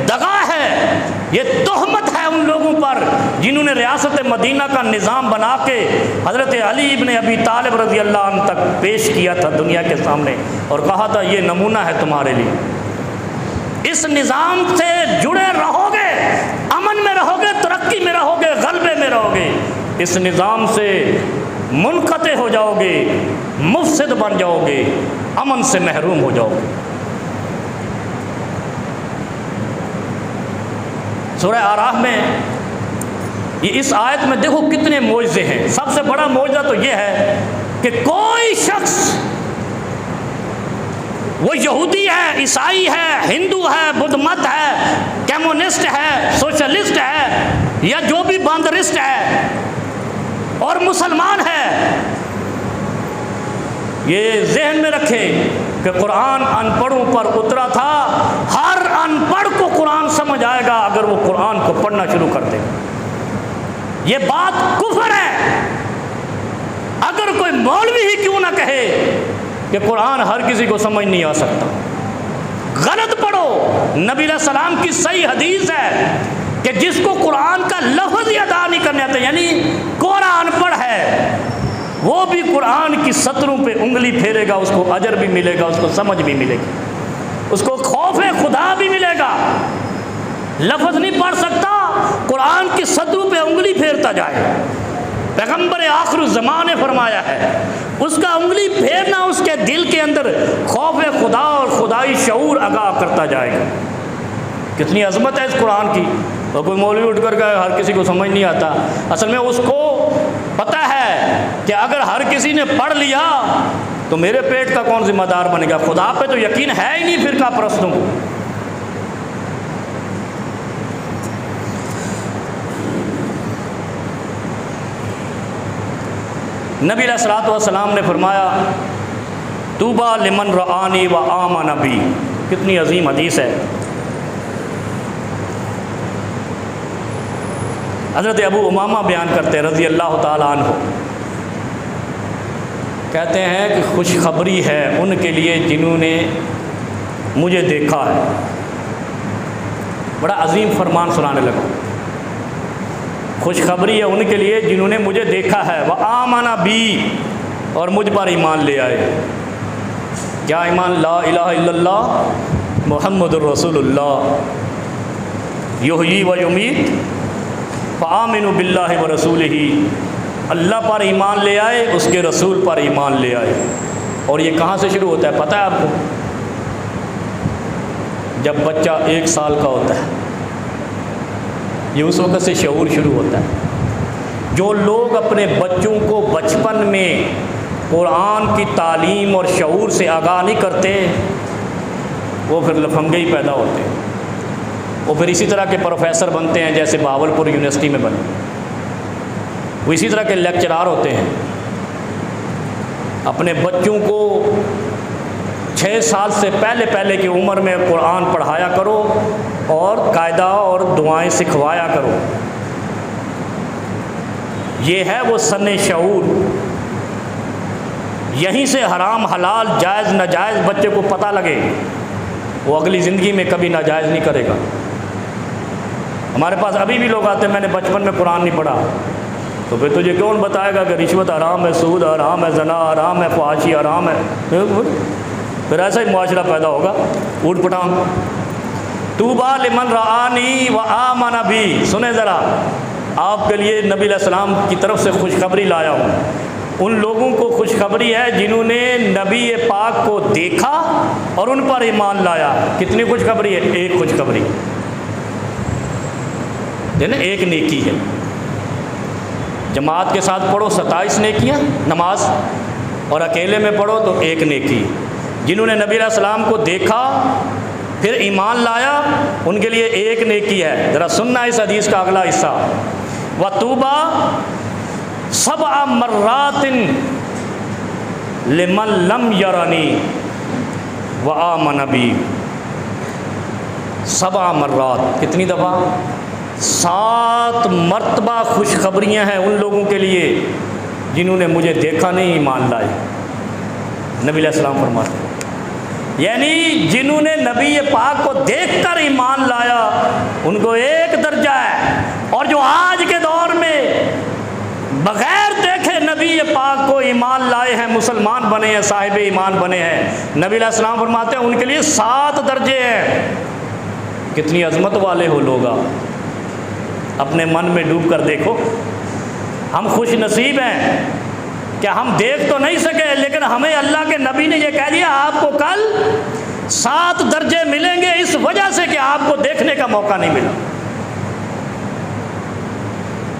دغا ہے، یہ تہمت ہے ان لوگوں پر جنہوں نے ریاست مدینہ کا نظام بنا کے حضرت علی ابن ابی طالب رضی اللہ عنہ تک پیش کیا تھا دنیا کے سامنے، اور کہا تھا یہ نمونہ ہے تمہارے لیے، اس نظام سے جڑے رہو گے، امن میں رہو گے، ترقی میں رہو گے، غلبے میں رہو گے، اس نظام سے منقطع ہو جاؤ گے، مفسد بن جاؤ گے، امن سے محروم ہو جاؤ گے۔ سورہ اعراف میں یہ اس آیت میں دیکھو کتنے معجزے ہیں۔ سب سے بڑا معجزہ تو یہ ہے کہ کوئی شخص، وہ یہودی ہے، عیسائی ہے، ہندو ہے، بدھ مت ہے، کمیونسٹ ہے، سوشلسٹ ہے، یا جو بھی باندرسٹ ہے اور مسلمان ہے، یہ ذہن میں رکھے کہ قرآن ان پڑھوں پر اترا تھا، ہر ان پڑھ کو قرآن سمجھ آئے گا اگر وہ قرآن کو پڑھنا شروع کر دے۔ یہ بات کفر ہے، اگر کوئی مولوی ہی کیوں نہ کہے کہ قرآن ہر کسی کو سمجھ نہیں آ سکتا۔ غلط پڑھو، نبی علیہ السلام کی صحیح حدیث ہے کہ جس کو قرآن کا لفظ ہی ادا نہیں کرنے آتا، یعنی کوڑا ان پڑھ ہے، وہ بھی قرآن کی سطروں پہ انگلی پھیرے گا، اس کو اجر بھی ملے گا، اس کو سمجھ بھی ملے گی، اس کو خوف خدا بھی ملے گا۔ لفظ نہیں پڑھ سکتا، قرآن کی سطروں پہ انگلی پھیرتا جائے۔ پیغمبر آخر الزمان نے فرمایا ہے، اس کا انگلی پھیرنا اس کے دل کے اندر خوف خدا اور خدائی شعور آگاہ کرتا جائے گا۔ کتنی عظمت ہے اس قرآن کی۔ اور کوئی مولوی اٹھ کر کہ ہر کسی کو سمجھ نہیں آتا، اصل میں اس کو پتہ ہے کہ اگر ہر کسی نے پڑھ لیا تو میرے پیٹ کا کون ذمہ دار بنے گا؟ خدا پہ تو یقین ہے ہی نہیں فرقہ پرستوں کو۔ نبی علیہ الصلوۃ والسلام نے فرمایا طوبیٰ لمن رآنی و آمن بی، کتنی عظیم حدیث ہے۔ حضرت ابو امامہ بیان کرتے ہیں رضی اللہ تعالیٰ عنہ، کہتے ہیں کہ خوشخبری ہے ان کے لیے جنہوں نے مجھے دیکھا ہے۔ بڑا عظیم فرمان سنانے لگا، خوشخبری ہے ان کے لیے جنہوں نے مجھے دیکھا ہے، وآمن بی، اور مجھ پر ایمان لے آئے۔ کیا ایمان؟ لا الہ الا اللہ محمد الرسول اللہ، یحیی و یمیت، فآمنوا باللہ ورسولہ، اللہ پر ایمان لے آئے، اس کے رسول پر ایمان لے آئے۔ اور یہ کہاں سے شروع ہوتا ہے پتہ ہے آپ کو؟ جب بچہ 1 سال کا ہوتا ہے، یہ اس وقت سے شعور شروع ہوتا ہے۔ جو لوگ اپنے بچوں کو بچپن میں قرآن کی تعلیم اور شعور سے آگاہ نہیں کرتے، وہ پھر لفنگے ہی پیدا ہوتے ہیں، وہ پھر اسی طرح کے پروفیسر بنتے ہیں جیسے بہاولپور یونیورسٹی میں بنے، وہ اسی طرح کے لیکچرار ہوتے ہیں۔ اپنے بچوں کو 6 سال سے پہلے کی عمر میں قرآن پڑھایا کرو اور قاعدہ اور دعائیں سکھوایا کرو۔ یہ ہے وہ سن شعور، یہیں سے حرام حلال جائز ناجائز بچے کو پتہ لگے۔ وہ اگلی زندگی میں کبھی ناجائز نہیں کرے گا۔ ہمارے پاس ابھی بھی لوگ آتے ہیں میں نے بچپن میں قرآن نہیں پڑھا، تو پھر تجھے کون بتائے گا کہ رشوت حرام ہے، سود حرام ہے، زنا حرام ہے، فحاشی حرام ہے؟ پھر ایسا ہی معاشرہ پیدا ہوگا اوٹ پٹانگ۔ طوبیٰ لمن رآنی وآمن بی، سنیں ذرا، آپ کے لیے نبی علیہ السلام کی طرف سے خوشخبری لایا ہوں۔ ان لوگوں کو خوشخبری ہے جنہوں نے نبی پاک کو دیکھا اور ان پر ایمان لایا۔ کتنی خوشخبری ہے؟ ایک خوشخبری نا، ایک نیکی ہے۔ جماعت کے ساتھ پڑھو 27 نیکیاں نماز، اور اکیلے میں پڑھو تو ایک نیکی۔ جنہوں نے نبی علیہ السلام کو دیکھا پھر ایمان لایا ان کے لیے ایک نیکی ہے۔ ذرا سننا اس حدیث کا اگلا حصہ، وَطُوبَى 7 مرات لمن لم یرنی وآمن بی۔ 7 مرات، کتنی دفعہ؟ 7 مرتبہ خوشخبریاں ہیں ان لوگوں کے لیے جنہوں نے مجھے دیکھا نہیں ایمان لائے۔ نبی علیہ السلام فرماتے ہیں یعنی جنہوں نے نبی پاک کو دیکھ کر ایمان لایا ان کو ایک درجہ ہے، اور جو آج کے دور میں بغیر دیکھے نبی پاک کو ایمان لائے ہیں، مسلمان بنے ہیں، صاحب ایمان بنے ہیں، نبی علیہ السلام فرماتے ہیں ان کے لیے 7 درجے ہیں۔ کتنی عظمت والے ہو لوگ، اپنے من میں ڈوب کر دیکھو۔ ہم خوش نصیب ہیں کہ ہم دیکھ تو نہیں سکے، لیکن ہمیں اللہ کے نبی نے یہ کہہ دیا آپ کو کل 7 درجے ملیں گے اس وجہ سے کہ آپ کو دیکھنے کا موقع نہیں ملا۔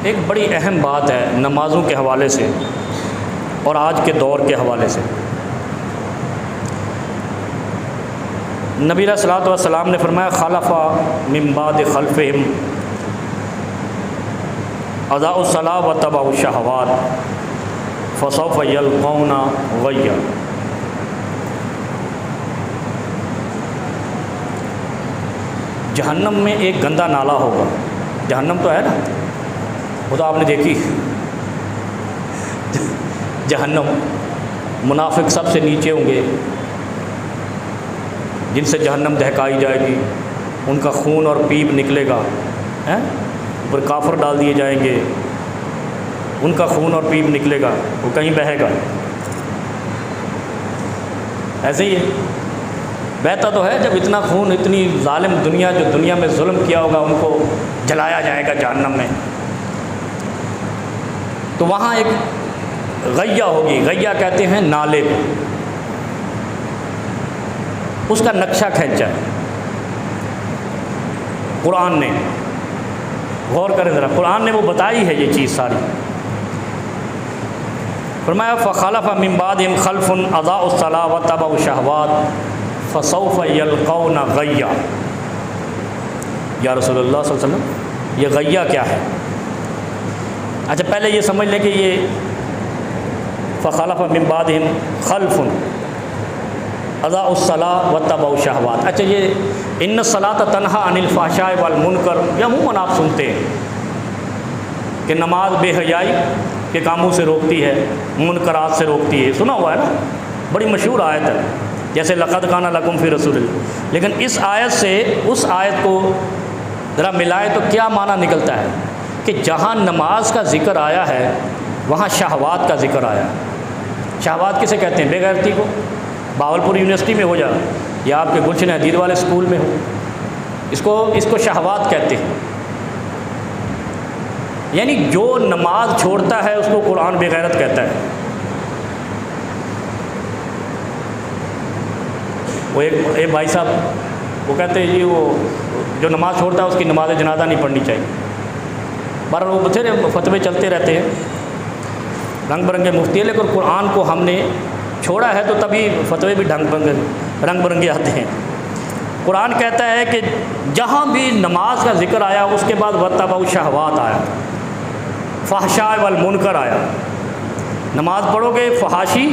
ایک بڑی اہم بات ہے نمازوں کے حوالے سے اور آج کے دور کے حوالے سے۔ نبی علیہ الصلوۃ والسلام نے فرمایا خلف من بعد خلفہم اضاعوا الصلاۃ واتبعوا الشہوات فسوف یلقون غیا۔ جہنم میں ایک گندا نالا ہوگا، جہنم تو ہے نا، وہ تو آپ نے دیکھی، جہنم، منافق سب سے نیچے ہوں گے جن سے جہنم دہکائی جائے گی، ان کا خون اور پیپ نکلے گا، اوپر کافر ڈال دیے جائیں گے، ان کا خون اور پیپ نکلے گا، وہ کہیں بہے گا۔ ایسے ہی ہے، بہتا تو ہے جب اتنا خون، اتنی ظالم دنیا، جو دنیا میں ظلم کیا ہوگا ان کو جلایا جائے گا جہنم میں، تو وہاں ایک غیہ ہوگی، غیہ کہتے ہیں نالے کو، اس کا نقشہ کھینچا ہے قرآن نے، غور کریں ذرا، قرآن نے وہ بتائی ہے یہ چیز ساری۔ فرمایا فخلف من بعدہم خلف اضاعوا الصلاۃ واتبعوا الشہوات فسوف یلقون غیا۔ یا رسول اللہ صلی اللہ علیہ وسلم، یہ غیہ کیا ہے؟ اچھا پہلے یہ سمجھ لیں کہ یہ فخلف من بعدہم خلف اضاعوا الصلاۃ واتبعوا الشہوات، اچھا یہ ان الصلاۃ تنہی عن الفحشاء والمنکر، یہ عموماً آپ سنتے ہیں کہ نماز بے حیائی کے کاموں سے روکتی ہے، منکرات سے روکتی ہے، سنا ہوا ہے نا، بڑی مشہور آیت ہے، جیسے لقد کان لکم فی رسول اللہ۔ لیکن اس آیت سے اس آیت کو ذرا ملائے تو کیا معنی نکلتا ہے کہ جہاں نماز کا ذکر آیا ہے وہاں شہوات کا ذکر آیا ہے۔ شہوات کسے کہتے ہیں؟ بے غیرتی کو، باولپور یونیورسٹی میں ہو جا یا آپ کے گلشن حدید والے اسکول میں ہو، اس کو شہوات کہتے ہیں۔ یعنی جو نماز چھوڑتا ہے اس کو قرآن بے غیرت کہتا ہے۔ وہ ایک بھائی صاحب وہ کہتے ہیں جی وہ جو نماز چھوڑتا ہے اس کی نماز جنازہ نہیں پڑھنی چاہیے۔ بہرحال وہ بتھیرے فتوے چلتے رہتے ہیں، رنگ برنگے مفتی ہیں، لیکن قرآن کو ہم نے چھوڑا ہے تو تبھی فتوے بھی رنگ برنگے آتے ہیں۔ قرآن کہتا ہے کہ جہاں بھی نماز کا ذکر آیا اس کے بعد واتبعوا الشہوات آیا، فحشاء والمنکر آیا۔ نماز پڑھو گے فحاشی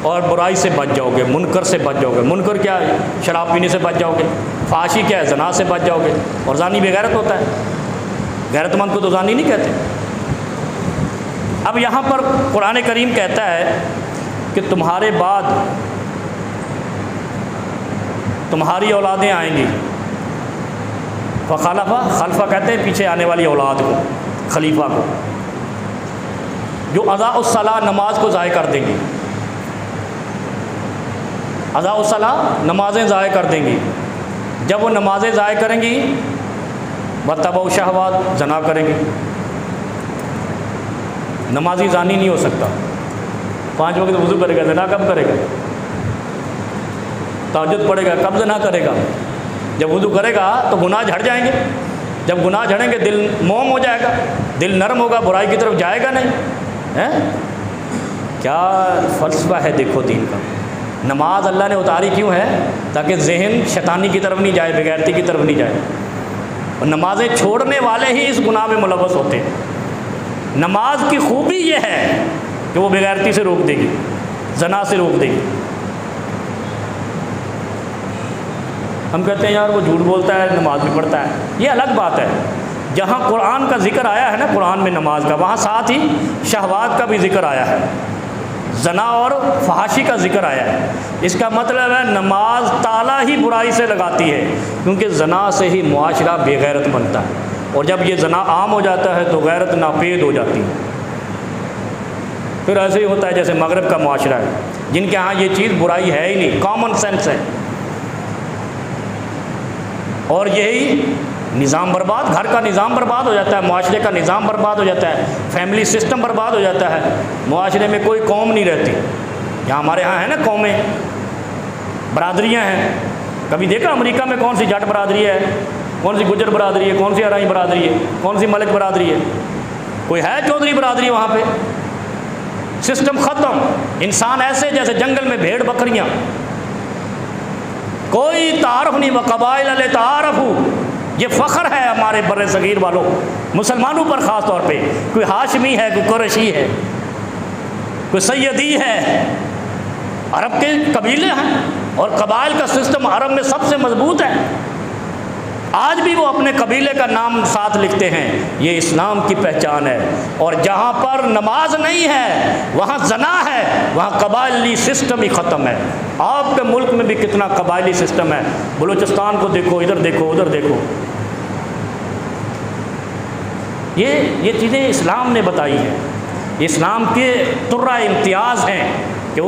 اور برائی سے بچ جاؤ گے، منکر سے بچ جاؤ گے۔ منکر کیا ہے؟ شراب پینے سے بچ جاؤ گے۔ فحاشی کیا ہے؟ زنا سے بچ جاؤ گے۔ اور زانی بے غیرت ہوتا ہے، غیرت مند کو تو زانی نہیں کہتے۔ اب یہاں پر قرآن کریم کہتا ہے کہ تمہارے بعد تمہاری اولادیں آئیں گی، فخلف، خلفہ کہتے ہیں پیچھے آنے والی اولاد کو، خلیفہ کو، جو اضاء الصلاۃ نماز کو ضائع کر دیں گی، اضاء الصلاۃ نمازیں ضائع کر دیں گی۔ جب وہ نمازیں ضائع کریں گی واتبعوا الشہوات، زنا کریں گی۔ نمازی زانی نہیں ہو سکتا، 5 وقت وضو کرے گا، زنا کب کرے گا؟ تہجد پڑھے گا، کب زنا کرے گا؟ جب وضو کرے گا تو گناہ جھڑ جائیں گے، جب گناہ جھڑیں گے دل موم ہو جائے گا، دل نرم ہوگا، برائی کی طرف جائے گا نہیں۔ کیا فلسفہ ہے دیکھو دین کا۔ نماز اللہ نے اتاری کیوں ہے؟ تاکہ ذہن شیطانی کی طرف نہیں جائے، بغیرتی کی طرف نہیں جائے، اور نمازیں چھوڑنے والے ہی اس گناہ میں ملوث ہوتے ہیں۔ نماز کی خوبی یہ ہے کہ وہ بغیرتی سے روک دے گی، زنا سے روک دے گی۔ ہم کہتے ہیں یار وہ جھوٹ بولتا ہے، نماز بھی پڑھتا ہے، یہ الگ بات ہے۔ جہاں قرآن کا ذکر آیا ہے نا، قرآن میں نماز کا، وہاں ساتھ ہی شہوات کا بھی ذکر آیا ہے، زنا اور فحاشی کا ذکر آیا ہے۔ اس کا مطلب ہے نماز تالا ہی برائی سے لگاتی ہے، کیونکہ زنا سے ہی معاشرہ بے غیرت بنتا ہے، اور جب یہ زنا عام ہو جاتا ہے تو غیرت ناپید ہو جاتی ہے۔ پھر ایسے ہی ہوتا ہے جیسے مغرب کا معاشرہ ہے، جن کے ہاں یہ چیز برائی ہے ہی نہیں، کامن سینس ہے، اور یہی نظام برباد، گھر کا نظام برباد ہو جاتا ہے، معاشرے کا نظام برباد ہو جاتا ہے، فیملی سسٹم برباد ہو جاتا ہے، معاشرے میں کوئی قوم نہیں رہتی۔ یہاں ہمارے ہاں ہے نا قومیں، برادریاں ہیں، کبھی دیکھا امریکہ میں کون سی جٹ برادری ہے، کون سی گجر برادری ہے، کون سی ارائی برادری ہے، کون سی ملک برادری ہے؟ کوئی ہے چودھری برادری وہاں پہ؟ سسٹم ختم، انسان ایسے جیسے جنگل میں بھیڑ بکریاں، کوئی تعارف نہیں۔ وقبائل لتعارفوا، یہ فخر ہے ہمارے بر صغیر والوں، مسلمانوں پر خاص طور پہ۔ کوئی ہاشمی ہے، کوئی قریشی ہے، کوئی سیدی ہے، عرب کے قبیلے ہیں، اور قبائل کا سسٹم عرب میں سب سے مضبوط ہے۔ آج بھی وہ اپنے قبیلے کا نام ساتھ لکھتے ہیں، یہ اسلام کی پہچان ہے۔ اور جہاں پر نماز نہیں ہے وہاں زنا ہے، وہاں قبائلی سسٹم ہی ختم ہے۔ آپ کے ملک میں بھی کتنا قبائلی سسٹم ہے، بلوچستان کو دیکھو، ادھر دیکھو، ادھر دیکھو۔ یہ چیزیں اسلام نے بتائی ہیں، اسلام کے ترہ امتیاز ہیں کہ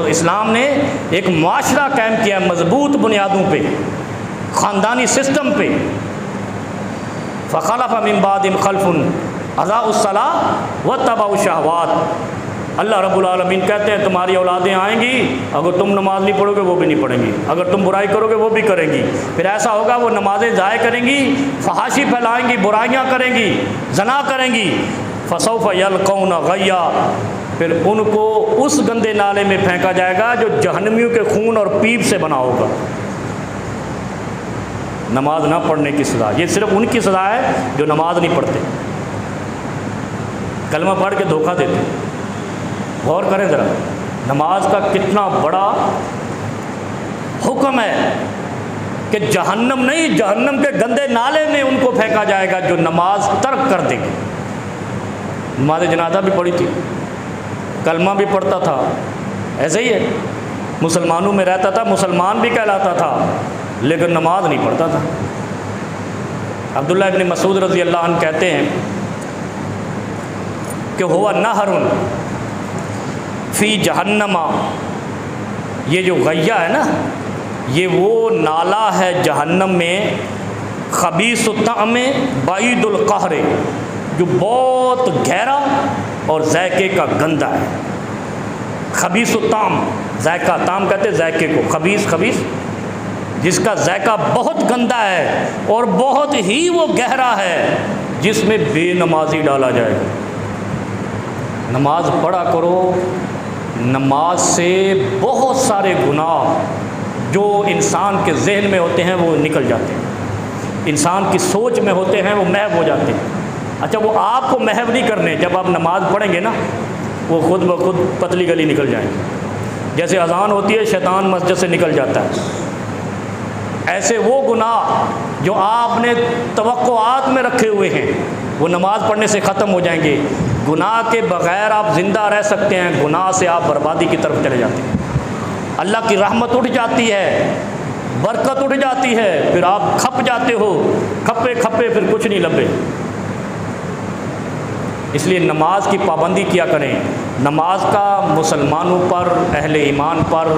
اسلام نے ایک معاشرہ قائم کیا مضبوط بنیادوں پہ، خاندانی سسٹم پہ۔ فخلف من بعدہم خلف اضاعوا الصلاۃ واتبعوا الشہوات۔ اللہ رب العالمین کہتے ہیں تمہاری اولادیں آئیں گی، اگر تم نماز نہیں پڑھو گے وہ بھی نہیں پڑھیں گی، اگر تم برائی کرو گے وہ بھی کریں گی۔ پھر ایسا ہوگا وہ نمازیں ضائع کریں گی، فحاشی پھیلائیں گی، برائیاں کریں گی، زنا کریں گی۔ فسوف یلقون غیا، پھر ان کو اس گندے نالے میں پھینکا جائے گا جو جہنمیوں کے خون اور پیپ سے بنا ہوگا۔ نماز نہ پڑھنے کی سزا، یہ صرف ان کی سزا ہے جو نماز نہیں پڑھتے، کلمہ پڑھ کے دھوکہ دیتے۔ غور کریں ذرا، نماز کا کتنا بڑا حکم ہے کہ جہنم نہیں، جہنم کے گندے نالے میں ان کو پھینکا جائے گا جو نماز ترک کر دیں گے۔ نماز جنازہ بھی پڑھی تھی، کلمہ بھی پڑھتا تھا، ایسے ہی ہے، مسلمانوں میں رہتا تھا، مسلمان بھی کہلاتا تھا، لیکن نماز نہیں پڑھتا تھا۔ عبداللہ ابن مسعود رضی اللہ عنہ کہتے ہیں کہ ہوا نہر فی جہنم، یہ جو غیہ ہے نا، یہ وہ نالا ہے جہنم میں، خبیث الطعم بعید القہر، جو بہت گہرا اور ذائقے کا گندا ہے۔ خبیث الطعم، ذائقہ، طعم کہتے ہیں ذائقے کو، خبیث جس کا ذائقہ بہت گندا ہے اور بہت ہی وہ گہرا ہے، جس میں بے نمازی ڈالا جائے گا۔ نماز پڑھا کرو، نماز سے بہت سارے گناہ جو انسان کے ذہن میں ہوتے ہیں وہ نکل جاتے ہیں، انسان کی سوچ میں ہوتے ہیں وہ محو ہو جاتے ہیں۔ اچھا، وہ آپ کو محو نہیں کرنے، جب آپ نماز پڑھیں گے نا وہ خود بخود پتلی گلی نکل جائیں گے۔ جیسے اذان ہوتی ہے شیطان مسجد سے نکل جاتا ہے، ایسے وہ گناہ جو آپ نے توقعات میں رکھے ہوئے ہیں وہ نماز پڑھنے سے ختم ہو جائیں گے۔ گناہ کے بغیر آپ زندہ رہ سکتے ہیں، گناہ سے آپ بربادی کی طرف چلے جاتے ہیں، اللہ کی رحمت اٹھ جاتی ہے، برکت جاتی ہے پھر آپ کھپ جاتے ہو، کھپے کھپے پھر کچھ نہیں لبے۔ اس لیے نماز کی پابندی کیا کریں۔ نماز کا مسلمانوں پر، اہل ایمان پر،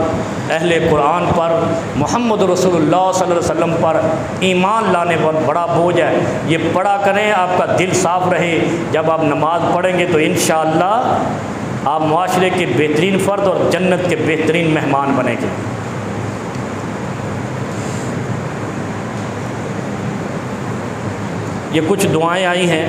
اہل قرآن پر، محمد رسول اللہ صلی اللہ علیہ وسلم پر ایمان لانے پر بڑا بوجھ ہے۔ یہ پڑھا کریں، آپ کا دل صاف رہے۔ جب آپ نماز پڑھیں گے تو انشاءاللہ آپ معاشرے کے بہترین فرد اور جنت کے بہترین مہمان بنیں گے۔ یہ کچھ دعائیں آئی ہیں